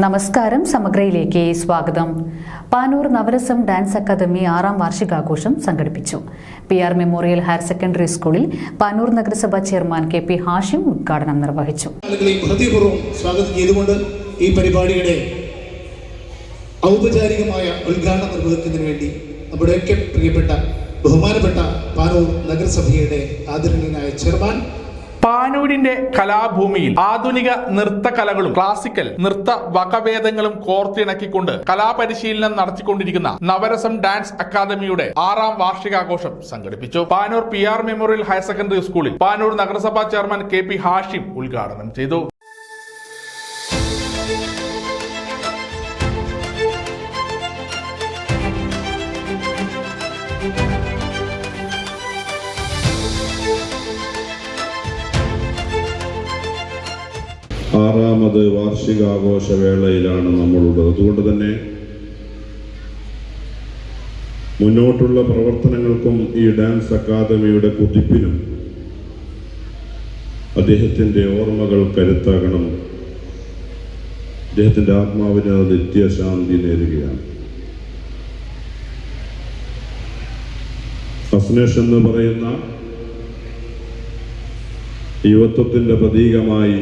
നമസ്കാരം. സമഗ്രയിലേക്ക് സ്വാഗതം. Panoor നവരസം dance academy 6ാം വാർഷികാഘോഷം സംഘടിപ്പിച്ചു. PR മെമ്മോറിയൽ ഹയർ സെക്കൻഡറി സ്കൂളിൽ പാനൂർ നഗരസഭ ചെയർമാൻ KP ഹാഷിം ഉദ്ഘാടനം നിർവഹിച്ചു. ഹൃദയപൂർവ്വം സ്വാഗതം ചെയ്തുകൊണ്ട് ഈ പരിപാടിയുടെ ഔപചാരികമായ ഉദ്ഘാടനം നിർവഹിക്കുന്നതിന് വേണ്ടി നമ്മുടെയൊക്കെ പ്രിയപ്പെട്ട ബഹുമാനപ്പെട്ട പാനൂർ നഗരസഭയുടെ ആദരണീയനായ ചെയർമാൻ, പാനൂരിന്റെ കലാഭൂമിയിൽ ആധുനിക നൃത്ത കലകളും ക്ലാസിക്കൽ നൃത്ത വകഭേദങ്ങളും കോർത്തിണക്കിക്കൊണ്ട് കലാപരിശീലനം നടത്തിക്കൊണ്ടിരിക്കുന്ന നവരസം ഡാൻസ് അക്കാദമിയുടെ 6ാം വാർഷികാഘോഷം സംഘടിപ്പിച്ചു. Panoor PR memorial higher secondary സ്കൂളിൽ പാനൂർ നഗരസഭാ ചെയർമാൻ KP ഹാഷിം ഉദ്ഘാടനം ചെയ്തു. ആറാമത് വാർഷികാഘോഷ വേളയിലാണ് നമ്മളുള്ളത്. അതുകൊണ്ട് തന്നെ മുന്നോട്ടുള്ള പ്രവർത്തനങ്ങൾക്കും ഈ ഡാൻസ് അക്കാദമിയുടെ കുതിപ്പിനും അദ്ദേഹത്തിൻ്റെ ഓർമ്മകൾ കരുത്താകണം. അദ്ദേഹത്തിൻ്റെ ആത്മാവിന് നിത്യശാന്തി നേരുകയാണ്. അസ്നേഷ് എന്ന് പറയുന്ന യുവത്വത്തിൻ്റെ പ്രതീകമായി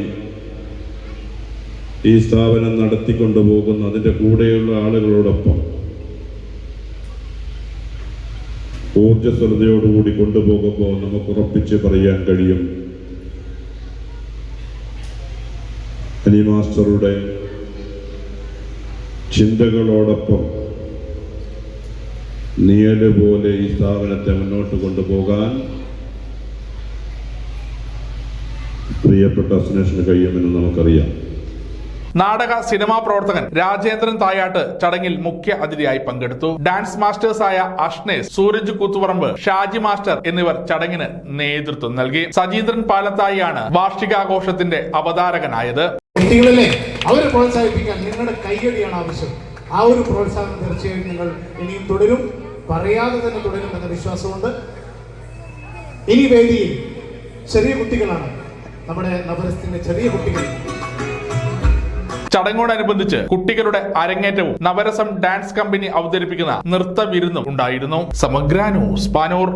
ഈ സ്ഥാപനം നടത്തിക്കൊണ്ടുപോകുന്ന അതിൻ്റെ കൂടെയുള്ള ആളുകളോടൊപ്പം ഊർജ്ജസ്വലതയോടുകൂടി കൊണ്ടുപോകുമ്പോൾ നമുക്ക് ഉറപ്പിച്ച് പറയാൻ കഴിയും, അനി മാസ്റ്ററുടെ ചിന്തകളോടൊപ്പം നിഴല് പോലെ ഈ സ്ഥാപനത്തെ മുന്നോട്ട് കൊണ്ടുപോകാൻ പ്രിയപ്പെട്ട അസ്നേഷിന് കഴിയുമെന്ന് നമുക്കറിയാം. നാടക സിനിമാ പ്രവർത്തകൻ രാജേന്ദ്രൻ തായാട്ട് ചടങ്ങിൽ മുഖ്യ അതിഥിയായി പങ്കെടുത്തു. ഡാൻസ് മാസ്റ്റേഴ്സായ അഷ്നേസ്, സൂരജ് കൂത്തുപറമ്പ്, ഷാജി മാസ്റ്റർ എന്നിവർ ചടങ്ങിന് നേതൃത്വം നൽകി. സജീന്ദ്രൻ പാലത്തായിയാണ് വാർഷികാഘോഷത്തിന്റെ അവതാരകനായത്. കുട്ടികളെ അവരെ പ്രോത്സാഹിപ്പിക്കാൻ നിങ്ങളുടെ കൈയടിയാണ് ആവശ്യം. ആ ഒരു പ്രോത്സാഹനം തീർച്ചയായും നിങ്ങൾ ഇനിയും തുടരും, പറയാതെ തന്നെ തുടരും എന്ന വിശ്വാസമുണ്ട്. ഇനി വേദിയിൽ ചെറിയ കുട്ടികളാണ്, നമ്മുടെ നവരസത്തിന്റെ ചെറിയ കുട്ടികൾ. ചടങ്ങോടനുബന്ധിച്ച് കുട്ടികളുടെ അരങ്ങേറ്റവും നവരസം ഡാൻസ് കമ്പനി അവതരിപ്പിക്കുന്ന നൃത്ത വിരുന്നും ഉണ്ടായിരുന്നു. സമഗ്ര ന്യൂസ്, പാനൂർ.